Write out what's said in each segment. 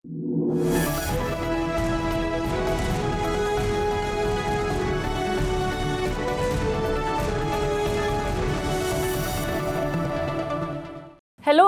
Hello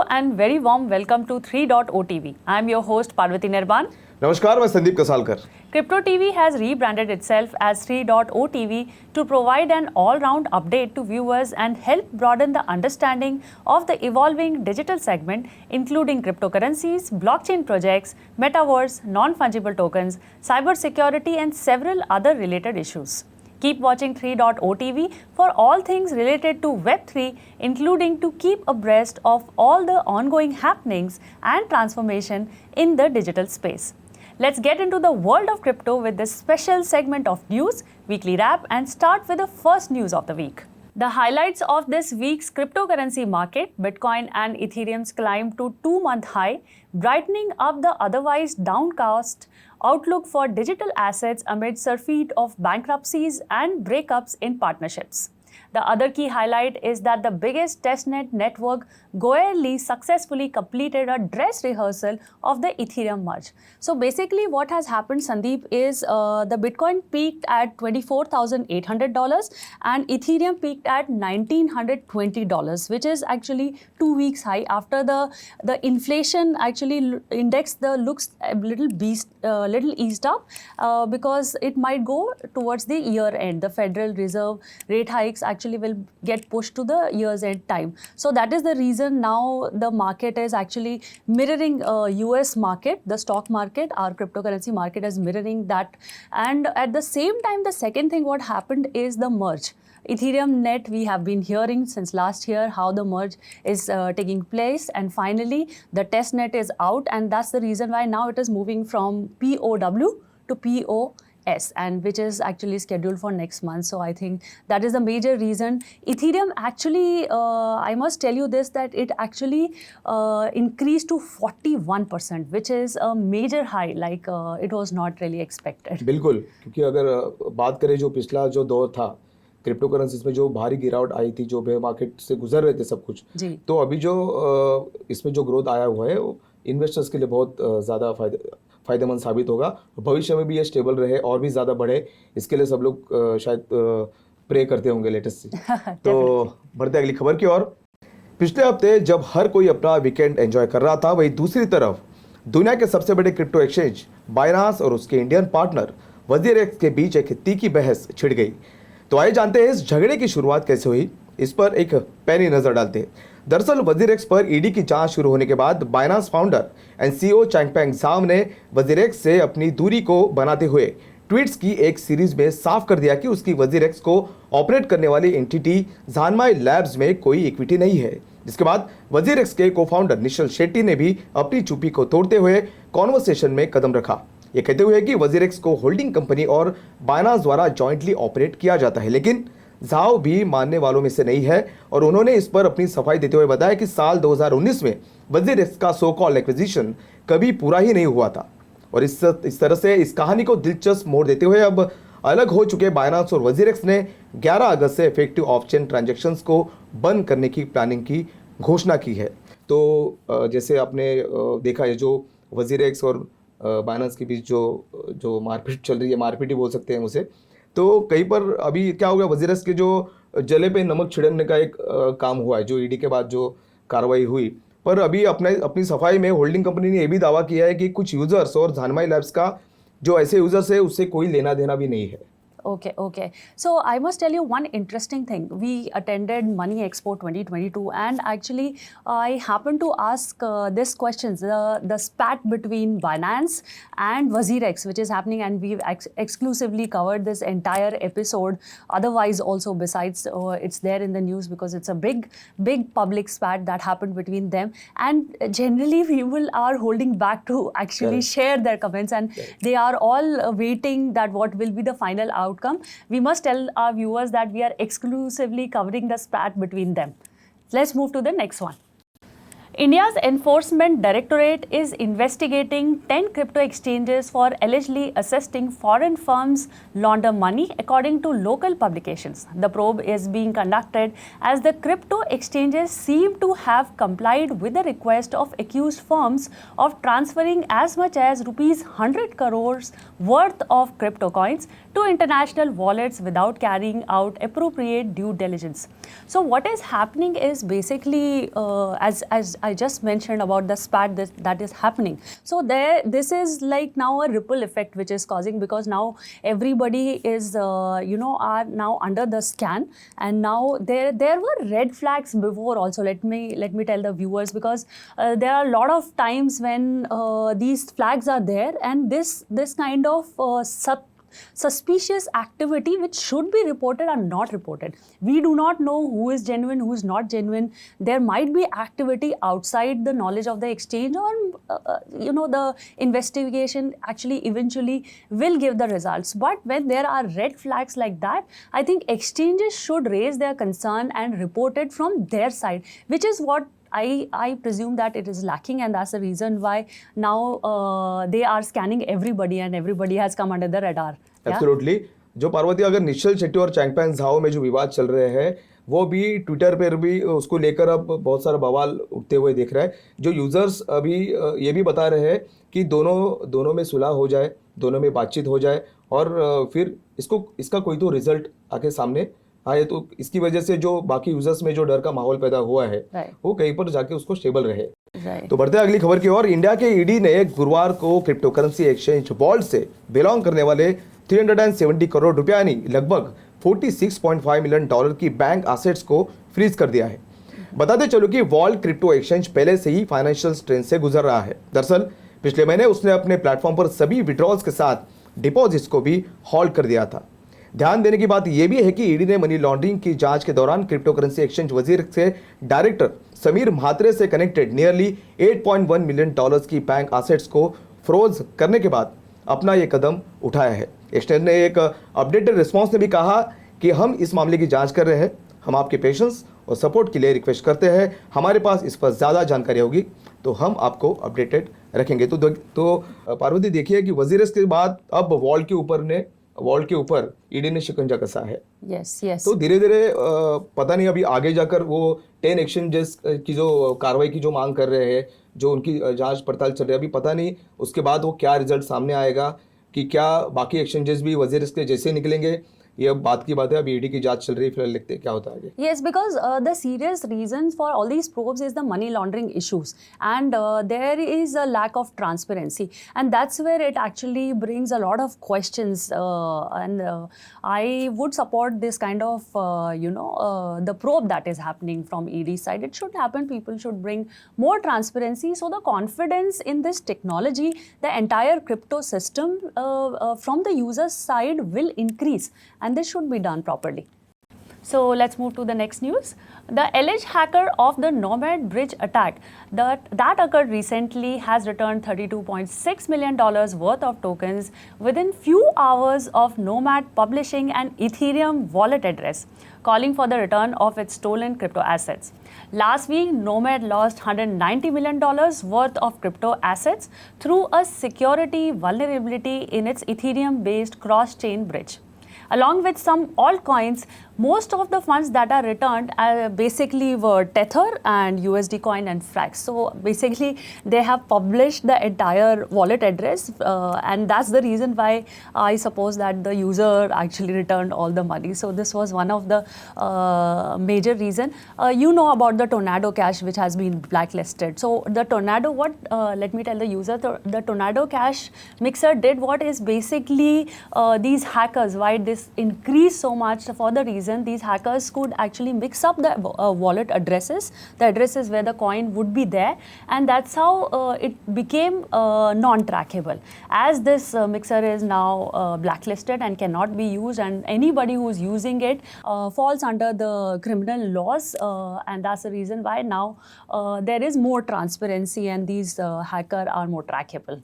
and very warm welcome to 3.OTV. I am your host Parvati Nirban. नमस्कार, मैं Sandeep कसालकर। Crypto TV has rebranded itself as 3.OTV to provide an all-round update to viewers and help broaden the understanding of the evolving digital segment, including cryptocurrencies, blockchain projects, metaverse, non-fungible tokens, cybersecurity, and several other related issues. Keep watching 3.OTV for all things related to Web3, including to keep abreast of all the ongoing happenings and transformation in the digital space. Let's get into the world of crypto with this special segment of news, weekly wrap, and start with the first news of the week. The highlights of this week's cryptocurrency market, Bitcoin and Ethereum's climb to 2-month high, brightening up the otherwise downcast outlook for digital assets amid surfeit of bankruptcies and breakups in partnerships. The other key highlight is that the biggest testnet network, Goerli, successfully completed a dress rehearsal of the Ethereum merge. So basically what has happened, Sandeep, is the Bitcoin peaked at $24,800 and Ethereum peaked at $1,920, which is actually 2 weeks high after the inflation actually index looks a little eased up because it might go towards the year end. The Federal Reserve rate hikes actually will get pushed to the year's end time. So that is the reason now the market is actually mirroring US market, the stock market, our cryptocurrency market is mirroring that. And at the same time, the second thing what happened is the merge. Ethereum net, we have been hearing since last year how the merge is taking place, and finally the test net is out, and that's the reason why now it is moving from POW to POS, and which is actually scheduled for next month. So I think that is the major reason. Ethereum actually, I must tell you this, that it actually increased to 41%, which is a major high, like it was not really expected. बिल्कुल, क्योंकि अगर बात करें जो पिछला जो दौर था क्रिप्टो करेंसीज में, जो भारी गिरावट आई थी, जो बेयर मार्केट से गुजर रहे थे सब कुछ, तो अभी जो इसमें जो ग्रोथ आया हुआ है वो इन्वेस्टर्स के लिए बहुत ज़्यादा फ़ायदेमंद साबित होगा। भविष्य में भी ये स्टेबल रहे और भी ज़्यादा बढ़े, इसके लिए सब लोग शायद प्रे करते होंगे लेटेस्ट से। तो बढ़ते अगली खबर की ओर। पिछले हफ्ते जब हर कोई अपना वीकेंड एंजॉय कर रहा था, वही दूसरी तरफ दुनिया के सबसे बड़े क्रिप्टो एक्सचेंज बाइनांस और उसके इंडियन पार्टनर वजीरेक्स के बीच एक तीखी बहस छिड़ गई। तो आइए जानते हैं इस झगड़े की शुरुआत कैसे हुई, इस पर एक पैनी नजर डालते हैं। दरअसल वजीरेक्स पर ईडी की जांच शुरू होने के बाद Binance founder and CEO Changpeng Zhang ने वजीरेक्स से अपनी दूरी को बनाते हुए ट्वीट्स की एक सीरीज में साफ कर दिया कि उसकी वजीरेक्स को ऑपरेट करने वाली एंटिटी झानमाई लैब्स में कोई इक्विटी नहीं है। जिसके बाद वजीरेक्स के को फाउंडर निश्चल शेट्टी ने भी अपनी चुप्पी को तोड़ते हुए कॉन्वर्सेशन में कदम रखा, ये कहते हुए कि वजीरेक्स को होल्डिंग कंपनी और बाइनांस द्वारा जॉइंटली ऑपरेट किया जाता है। लेकिन झाओ भी मानने वालों में से नहीं है और उन्होंने इस पर अपनी सफाई देते हुए बताया कि साल 2019 में वजीरेक्स का सो कॉल्ड एक्विजिशन कभी पूरा ही नहीं हुआ था। और इस तरह से इस कहानी को दिलचस्प मोड़ देते हुए अब अलग हो चुके बाइनांस और वजीरेक्स ने 11 अगस्त से इफेक्टिव ऑफ चेन ट्रांजेक्शन्स को बंद करने की प्लानिंग की घोषणा की है। तो जैसे आपने देखा है, जो वजीरेक्स और बाइनांस के बीच जो मारपीट चल रही है, मारपीट ही बोल सकते हैं उसे, तो कहीं पर अभी क्या हो गया, वजीरेक्स के जो जले पे नमक छिड़कने का एक काम हुआ है, जो ईडी के बाद जो कार्रवाई हुई। पर अभी अपनी सफाई में होल्डिंग कंपनी ने यह भी दावा किया है कि कुछ यूजर्स और झानमाई लैब्स का जो ऐसे यूजर्स है उससे कोई लेना देना भी नहीं है। Okay. So I must tell you one interesting thing. We attended Money Expo 2022, and actually I happened to ask this questions, the spat between Binance and Wazirex, which is happening, and we've exclusively covered this entire episode. Otherwise also besides it's there in the news because it's a big public spat that happened between them, and generally people are holding back to actually share their comments, and they are all waiting that what will be the final outcome. We must tell our viewers that we are exclusively covering the spat between them. Let's move to the next one. India's Enforcement Directorate is investigating 10 crypto exchanges for allegedly assisting foreign firms launder money, according to local publications. The probe is being conducted as the crypto exchanges seem to have complied with the request of accused firms of transferring as much as rupees 100 crores worth of crypto coins to international wallets without carrying out appropriate due diligence. So what is happening is basically, as I just mentioned about the spat that is happening. So this is like now a ripple effect which is causing, because now everybody is, are now under the scan, and now there were red flags before also. Let me tell the viewers, because there are a lot of times when these flags are there, and this kind of suspicious activity which should be reported are not reported. We do not know who is genuine, who is not genuine. There might be activity outside the knowledge of the exchange, or the investigation actually eventually will give the results. But when there are red flags like that, I think exchanges should raise their concern and report it from their side, which is what I presume that it is lacking, and that's the reason why now they are scanning everybody, and everybody has come under the radar. Absolutely. जो पार्वती, अगर निश्चल शेट्टी और चैंगपैन Zhao में जो विवाद चल रहे हैं, वो भी ट्विटर पर भी उसको लेकर अब बहुत सारा बवाल उठते हुए दिख रहा है. जो यूजर्स अभी ये भी बता रहे हैं कि दोनों में सुलह हो जाए, दोनों में बातचीत हो जाए, और फिर इसका कोई तो रिजल्ट आके सामने आए, तो इसकी वजह से जो बाकी यूजर्स में जो डर का माहौल पैदा हुआ है, वो कहीं पर जाके उसको स्टेबल रहे. तो बढ़ते हैं अगली खबर की ओर. इंडिया के ईडी ने गुरुवार को क्रिप्टो करेंसी एक्सचेंज वॉल्ट से बिलोंग करने वाले 370 करोड़ रुपया यानी लगभग $46.5 मिलियन की बैंक एसेट्स को फ्रीज कर दिया है. बताते चलो कि वॉल्ट क्रिप्टो एक्सचेंज पहले से ही फाइनेंशियल स्ट्रेन से गुजर रहा है. दरअसल पिछले महीने उसने अपने प्लेटफॉर्म पर सभी विड्रॉल्स के साथ डिपॉजिट्स को भी हॉल्ट कर दिया था. ध्यान देने की बात यह भी है कि ईडी ने मनी लॉन्ड्रिंग की जांच के दौरान क्रिप्टो करेंसी एक्सचेंज वजीर से डायरेक्टर समीर म्हात्रे से कनेक्टेड नियरली $8.1 मिलियन की बैंक एसेट्स को फ्रोज करने के बाद अपना यह कदम उठाया है. एक्सचेंज ने एक अपडेटेड रिस्पॉन्स में भी कहा कि हम इस मामले की जांच कर रहे हैं, हम आपके पेशेंस और सपोर्ट के लिए रिक्वेस्ट करते हैं, हमारे पास इस पर ज़्यादा जानकारी होगी तो हम आपको अपडेटेड रखेंगे. तो पार्वती देखिए कि वजीर के बाद अब वॉल्ट के ऊपर ईडी ने शिकंजा कसा है. yes. तो धीरे धीरे पता नहीं अभी आगे जाकर वो 10 एक्सचेंजेस की जो कार्रवाई की जो मांग कर रहे हैं, जो उनकी जांच पड़ताल चल रही है, अभी पता नहीं उसके बाद वो क्या रिजल्ट सामने आएगा, कि क्या बाकी एक्सचेंजेस भी वजीर के जैसे निकलेंगे. ये बात की बात है, अभी ईडी की जांच चल रही है, फिलहाल देखते हैं क्या होता है आगे. Yes, because the serious reasons for all these probes is the money laundering issues, and there is a lack of transparency, and that's where it actually brings a lot of questions, and I would support this kind of the probe that is happening from ED side. It should happen. People should bring more transparency, so the confidence in this technology, the entire crypto system from the user's side will increase, and this should be done properly. So let's move to the next news. The alleged hacker of the Nomad Bridge attack that occurred recently has returned $32.6 million worth of tokens within few hours of Nomad publishing an Ethereum wallet address, calling for the return of its stolen crypto assets. Last week, Nomad lost $190 million worth of crypto assets through a security vulnerability in its Ethereum-based cross-chain bridge. Along with some altcoins, most of the funds that are returned basically were Tether and USD Coin and Frax. So basically, they have published the entire wallet address, and that's the reason why I suppose that the user actually returned all the money. So this was one of the major reason. You know about the Tornado Cash, which has been blacklisted. So the Tornado, let me tell the user, the Tornado Cash mixer did what is basically these hackers, why this increased so much for the reason these hackers could actually mix up the wallet addresses, the addresses where the coin would be there, and that's how it became non-trackable. As this mixer is now blacklisted and cannot be used, and anybody who is using it falls under the criminal laws, and that's the reason why now there is more transparency and these hackers are more trackable.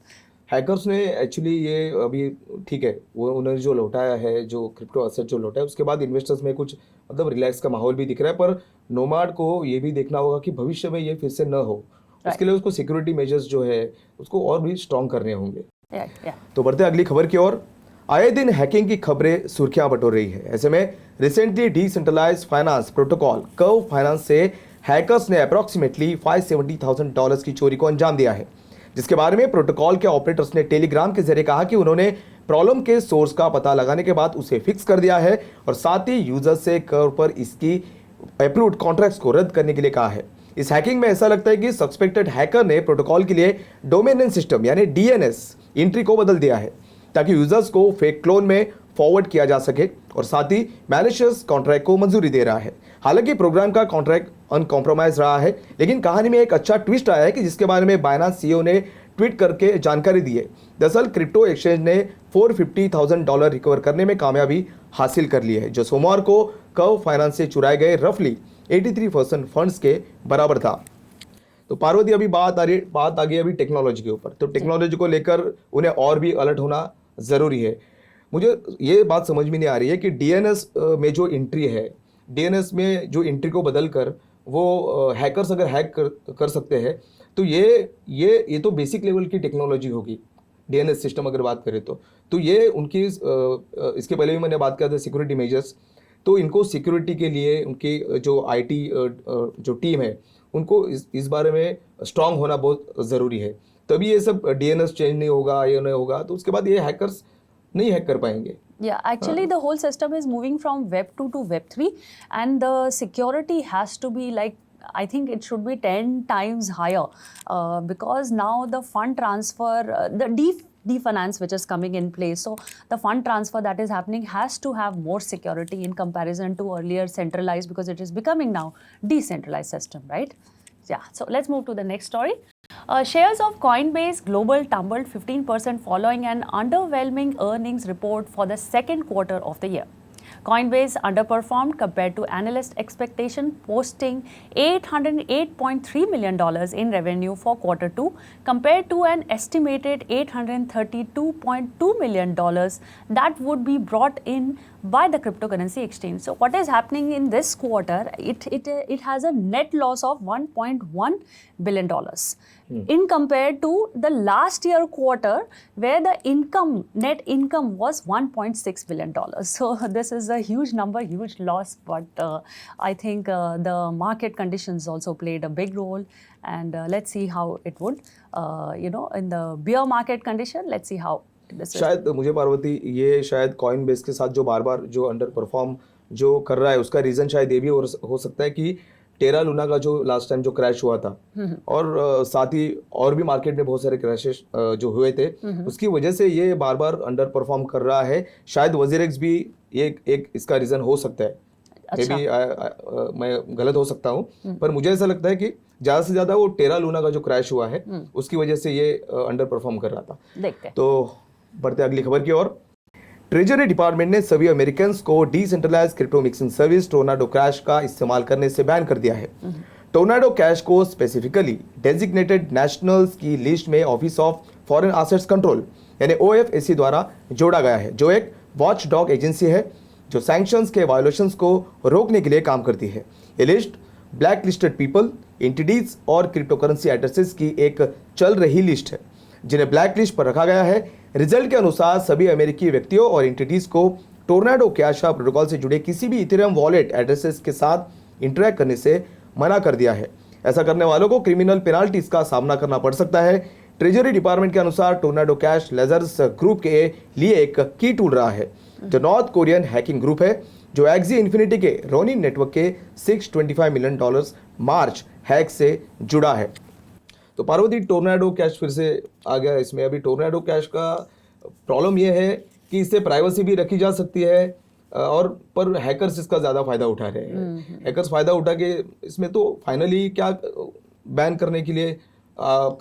Hackers ने actually ये अभी ठीक है, वो उन्होंने जो लौटाया है, जो क्रिप्टो एसेट जो लौटा है, उसके बाद इन्वेस्टर्स में कुछ मतलब रिलैक्स का माहौल भी दिख रहा है. पर नोमाड को ये भी देखना होगा कि भविष्य में ये फिर से न हो, उसके लिए उसको सिक्योरिटी मेजर्स जो है उसको और भी स्ट्रॉन्ग करने होंगे। Yeah. तो बढ़ते अगली खबर की ओर। आए दिन हैकिंग की खबरें सुर्खियां बटोर रही है। ऐसे में recently decentralised finance protocol Curve finance से हैकर्स ने अप्रॉक्सीमेटली $570,000 की चोरी को अंजाम दिया है, जिसके बारे में प्रोटोकॉल के ऑपरेटर्स ने टेलीग्राम के जरिए कहा कि उन्होंने प्रॉब्लम के सोर्स का पता लगाने के बाद उसे फिक्स कर दिया है और साथ ही यूजर्स से कर्व पर इसकी अप्रूव्ड कॉन्ट्रैक्ट्स को रद्द करने के लिए कहा है। इस हैकिंग में ऐसा लगता है कि सस्पेक्टेड हैकर ने प्रोटोकॉल के लिए डोमेन नेम सिस्टम यानी डीएनएस एंट्री को बदल दिया है ताकि यूजर्स को फेक क्लोन में फॉरवर्ड किया जा सके और साथ ही मैलिशियस कॉन्ट्रैक्ट को मंजूरी दे रहा है। हालांकि प्रोग्राम का कॉन्ट्रैक्ट अनकॉम्प्रोमाइज रहा है, लेकिन कहानी में एक अच्छा ट्विस्ट आया है कि जिसके बारे में बाइनेंस सीईओ ने ट्वीट करके जानकारी दी है। दरअसल क्रिप्टो एक्सचेंज ने $450,000 रिकवर करने में कामयाबी हासिल कर ली है, जो सोमवार को कर्व फाइनेंस से चुराए गए रफली 83% फंड्स के बराबर था। तो पार्वती, अभी बात आ गई अभी टेक्नोलॉजी के ऊपर। तो टेक्नोलॉजी को लेकर उन्हें और भी अलर्ट होना ज़रूरी है। मुझे ये बात समझ में नहीं आ रही है कि डीएनएस में जो एंट्री है, डीएनएस में जो एंट्री को बदल कर वो हैकर्स अगर हैक कर सकते हैं तो ये तो बेसिक लेवल की टेक्नोलॉजी होगी। डीएनएस सिस्टम अगर बात करें तो ये उनकी इसके पहले भी मैंने बात किया था सिक्योरिटी मेजर्स। तो इनको सिक्योरिटी के लिए उनकी जो आईटी जो टीम है उनको इस बारे में स्ट्रांग होना बहुत ज़रूरी है। तभी ये सब डीएनएस चेंज नहीं होगा, ये नहीं होगा तो उसके बाद ये हैकर्स नहीं हैक कर पाएंगे। Yeah, actually the whole system is moving from Web 2 to Web 3 and the security has to be like, I think it should be 10 times higher because now the fund transfer, the definance which is coming in place, so the fund transfer that is happening has to have more security in comparison to earlier centralized, because it is becoming now decentralized system, right? Yeah, so let's move to the next story. Shares of Coinbase Global tumbled 15% following an underwhelming earnings report for the second quarter of the year. Coinbase underperformed compared to analyst expectation, posting $808.3 million in revenue for quarter 2 compared to an estimated $832.2 million that would be brought in by the cryptocurrency exchange. So what is happening in this quarter? It has a net loss of $1.1 billion in compared to the last year quarter where the net income was $1.6 billion. So this is a huge number, huge loss, but I think the market conditions also played a big role, and let's see how it would, in the bear market condition, let's see how. शायद मुझे पार्वती ये शायद Coinbase के साथ जो बार बार जो under perform जो कर रहा है उसका रीज़न शायद ये भी हो सकता है कि टेरा लूना का जो लास्ट टाइम जो क्रैश हुआ था और साथ ही और भी मार्केट में बहुत सारे क्रैशेस जो हुए थे उसकी वजह से ये बार बार अंडर परफॉर्म कर रहा है। शायद वजीरेक्स भी ये एक इसका रीज़न हो सकता है। अच्छा। मैं गलत हो सकता हूँ, पर मुझे ऐसा लगता है कि ज़्यादा से ज़्यादा वो टेरा लूना का जो क्रैश हुआ है उसकी वजह से ये अंडर परफॉर्म कर रहा था। देखते हैं। तो बढ़ते अगली खबर की ओर। ट्रेजरी डिपार्टमेंट ने सभी अमेरिकन को decentralised crypto mixing service Tornado Cash का इस्तेमाल करने से बैन कर दिया है। टोर्नाडो कैश को स्पेसिफिकली डेजिग्नेटेड नेशनल्स की लिस्ट में Office of Foreign Assets Control यानी OFAC द्वारा जोड़ा गया है, जो एक वॉच डॉग एजेंसी है जो सैंक्शंस के वायोलेशंस को रोकने के लिए काम करती है। ये list black listed people, entities और क्रिप्टो करेंसी एड्रेसेस की एक चल रही लिस्ट है जिन्हें ब्लैक लिस्ट पर रखा गया है। रिजल्ट के अनुसार सभी अमेरिकी व्यक्तियों और एंटिटीज को टोर्नाडो कैश प्रोटोकॉल से जुड़े किसी भी इथेरियम वॉलेट एड्रेसेस के साथ इंटरैक्ट करने से मना कर दिया है। ऐसा करने वालों को क्रिमिनल पेनाल्टीज का सामना करना पड़ सकता है। ट्रेजरी डिपार्टमेंट के अनुसार टोर्नाडो कैश लेजर्स ग्रुप के लिए एक की टूल रहा है जो नॉर्थ कोरियन हैकिंग ग्रुप है जो एक्सी इन्फिनिटी के रोनिन नेटवर्क के $625 मिलियन मार्च हैक से जुड़ा है। तो पार्वती, टोर्नाडो कैश फिर से आ गया इसमें। अभी टोर्नाडो कैश का प्रॉब्लम यह है कि इससे प्राइवेसी भी रखी जा सकती है और पर हैकर्स इसका ज़्यादा फ़ायदा उठा रहे हैं। हैकर्स फ़ायदा उठा के इसमें तो फाइनली क्या बैन करने के लिए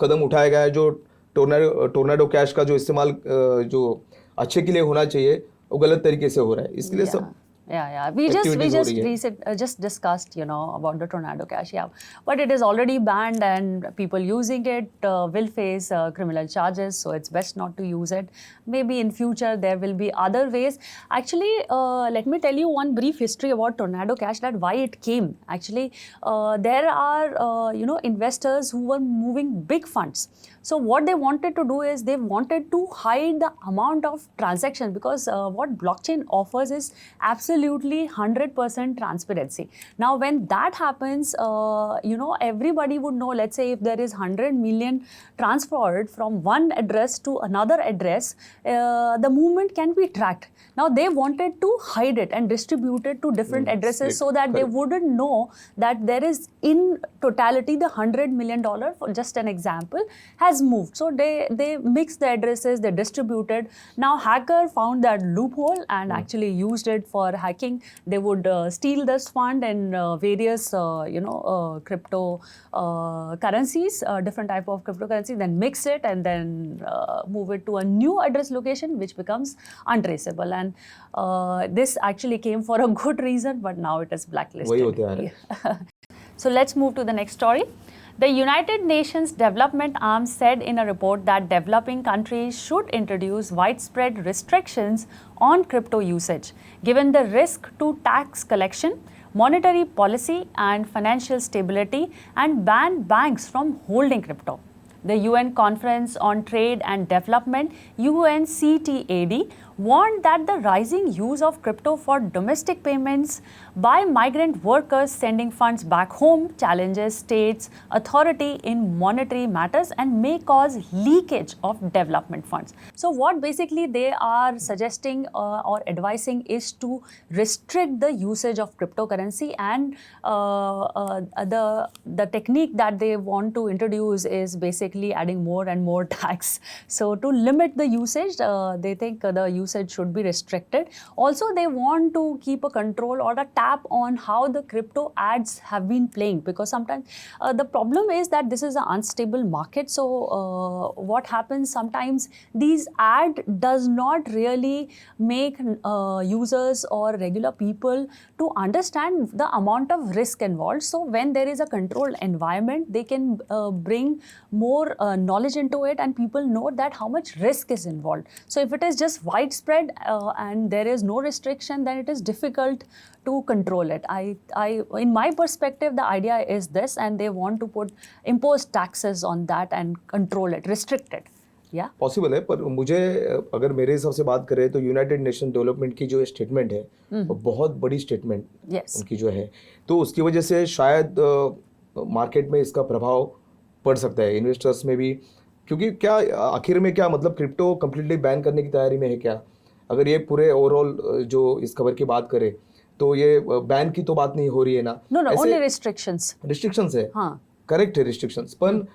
कदम उठाया गया है। जो टोर्नाडो कैश का जो इस्तेमाल जो अच्छे के लिए होना चाहिए वो गलत तरीके से हो रहा है। इसके लिए सब Yeah. We just discussed, about the Tornado Cash. Yeah, but it is already banned, and people using it will face criminal charges. So it's best not to use it. Maybe in future there will be other ways. Actually, let me tell you one brief history about Tornado Cash. That why it came. Actually, there are investors who were moving big funds. So what they wanted to do is they wanted to hide the amount of transaction, because what blockchain offers is absolutely 100% transparency. Now, when that happens, everybody would know. Let's say if there is 100 million transferred from one address to another address, the movement can be tracked. Now, they wanted to hide it and distribute it to different addresses so that they wouldn't know that there is in totality the $100 million, for just an example, has moved. So they mixed the addresses, they distributed. Now hacker found that loophole and actually used it for hacking. They would steal this fund and various crypto currencies, different type of cryptocurrency, then mix it and then move it to a new address location, which becomes untraceable. And this actually came for a good reason, but now it is blacklisted. So let's move to the next story. The United Nations Development Arm said in a report that developing countries should introduce widespread restrictions on crypto usage, given the risk to tax collection, monetary policy, and financial stability, and ban banks from holding crypto. The UN Conference on Trade and Development, UNCTAD, warned that the rising use of crypto for domestic payments by migrant workers sending funds back home challenges states' authority in monetary matters and may cause leakage of development funds. So what basically they are suggesting or advising is to restrict the usage of cryptocurrency, and the technique that they want to introduce is basically adding more and more tax. So to limit the usage, they think the usage should be restricted. Also, they want to keep a control or a tap on how the crypto ads have been playing, because sometimes the problem is that this is an unstable market. So what happens sometimes, these ad does not really make users or regular people to understand the amount of risk involved. So when there is a controlled environment, they can bring more knowledge into it, and people know that how much risk is involved. So if it is just widespread and there is no restriction, then it is difficult to control it. In my perspective, the idea is this, and they want to impose taxes on that and control it, restrict it. Yeah, possible है, पर मुझे अगर मेरे हिसाब से बात करें तो यूनाइटेड नेशन डेवलपमेंट की जो स्टेटमेंट है वो बहुत बड़ी स्टेटमेंट उनकी जो है, तो उसकी वजह से शायद मार्केट में इसका प्रभाव पड़ सकता है इन्वेस्टर्स में भी, क्योंकि क्या आखिर में क्या मतलब क्रिप्टो कम्प्लीटली बैन करने की तैयारी में है क्या? अगर ये पूरे ओवरऑल जो इस खबर की बात करें तो ये बैन की तो बात नहीं हो रही है ना. नो ओनली रिस्ट्रिक्शंस है. हाँ, करेक्ट है, रिस्ट्रिक्शंस. पर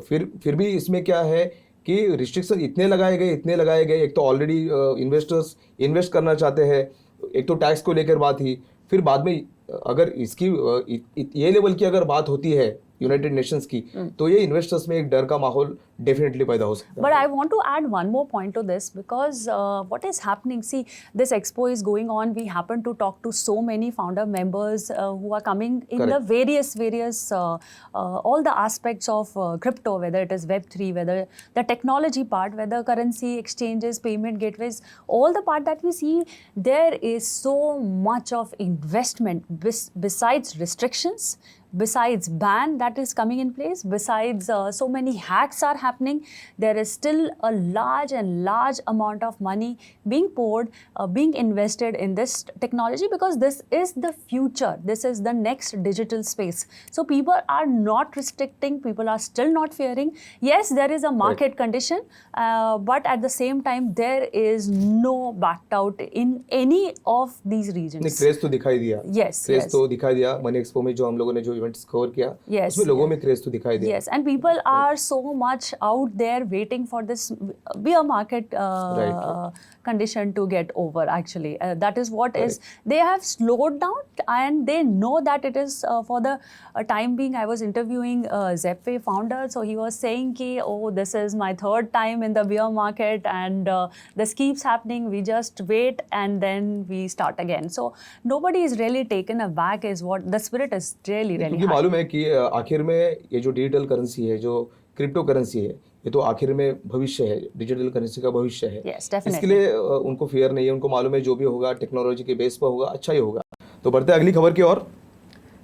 फिर भी इसमें क्या है कि रिस्ट्रिक्शन इतने लगाए गए. एक तो ऑलरेडी इन्वेस्टर्स इन्वेस्ट करना चाहते हैं, एक तो टैक्स को लेकर बात ही, फिर बाद में अगर इसकी ये लेवल की अगर बात होती है यूनाइटेड नेशंस की, तो ये इन्वेस्टर्स में एक डर का माहौल डेफिनेटली पैदा हो सकता है. But I want to add one more point to this, because what is happening, see, this expo is going on. We happen to talk to so many founder members who are coming in the various all the aspects of crypto, whether it is Web3, whether the technology part, whether currency exchanges, payment gateways, all the part that we see, there is so much of investment besides restrictions, besides ban that is coming in place, besides so many hacks are happening. There is still a large amount of money being poured, being invested in this technology, because this is the future. This is the next digital space. So people are not restricting, people are still not fearing. Yes, there is a market condition, but at the same time, there is no backed out in any of these regions. Craze तो दिखाई दिया. Yes, craze तो दिखाई दिया. Money expo में जो हम लोगों ने जो इवेंट्स कवर किया, Yes, उसमें लोगों yes. में क्रेज तो दिखाई दिया। Yes, and people are so much out there waiting for this beer market Right. condition to get over. Actually, that is what is. Correct. They have slowed down, and they know that it is for the time being. I was interviewing Zepway founder, so he was saying ki, oh, this is my third time in the beer market, and this keeps happening. We just wait and then we start again. So nobody is really taken aback. Is what the spirit is really क्योंकि high. मालूम है कि आखिर में ये जो digital currency है, जो क्रिप्टो करेंसी है, ये तो आखिर में भविष्य है, डिजिटल करेंसी का भविष्य है। Yes, definitely. इसके लिए उनको फियर नहीं है, उनको मालूम है जो भी होगा टेक्नोलॉजी के बेस पर होगा, अच्छा ही होगा। तो बढ़ते हैं अगली खबर की ओर।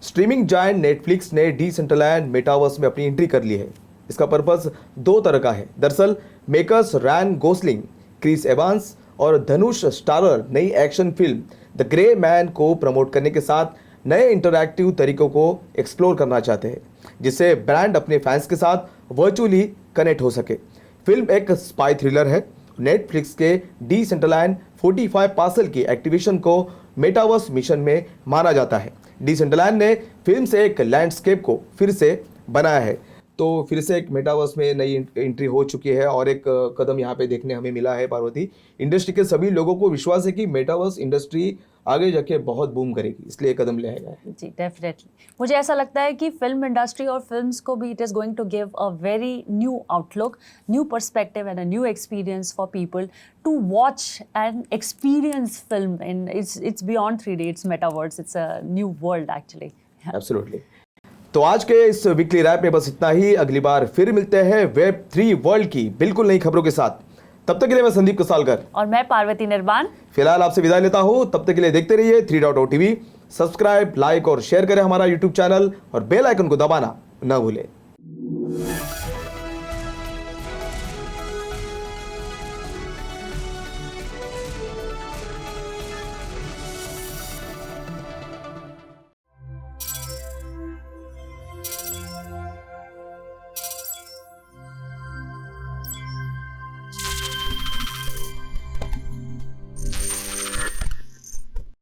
स्ट्रीमिंग जायंट नेटफ्लिक्स ने डिसेंट्रलैंड मेटावर्स में अपनी एंट्री कर ली है। इसका पर्पस दो तरह का है। दरअसल मेकर्स रैन गोसलिंग, क्रिस एवांस और धनुष स्टारर नई action film the grey man को प्रमोट करने के साथ नए इंटरैक्टिव तरीकों को एक्सप्लोर करना चाहते हैं, जिससे ब्रांड अपने फैंस के साथ वर्चुअली कनेक्ट हो सके। फिल्म एक स्पाई थ्रिलर है। नेटफ्लिक्स के डिसेंट्रलैंड 45 पार्सल की एक्टिवेशन को मेटावर्स मिशन में माना जाता है। डिसेंट्रलैंड ने फिल्म से एक लैंडस्केप को फिर से बनाया है। तो फिर से एक मेटावर्स में नई एंट्री हो चुकी है और एक कदम यहाँ पे देखने हमें मिला है पार्वती। इंडस्ट्री के सभी लोगों को विश्वास है कि मेटावर्स इंडस्ट्री आगे जाके बहुत बूम करेगी, इसलिए कदम लिया गया है। जी, डेफिनेटली। मुझे ऐसा लगता है कि फिल्म इंडस्ट्री और फिल्म्स को भी it is going to give a very new outlook, new perspective and a new experience for people to watch and experience film in its beyond 3D, it's metaverse, it's a new world actually. Absolutely. तो आज के इस weekly rap में बस इतना ही। अगली बार फिर मिलते हैं Web3 वर्ल्ड की बिल्कुल नई खबरों के साथ। तब तक के लिए मैं संदीप कसालकर और मैं पार्वती निर्बान फिलहाल आपसे विदा लेता हूं। तब तक के लिए देखते रहिए 3.0 टीवी। सब्सक्राइब, लाइक और शेयर करें हमारा यूट्यूब चैनल और बेल आइकन को दबाना न भूलें।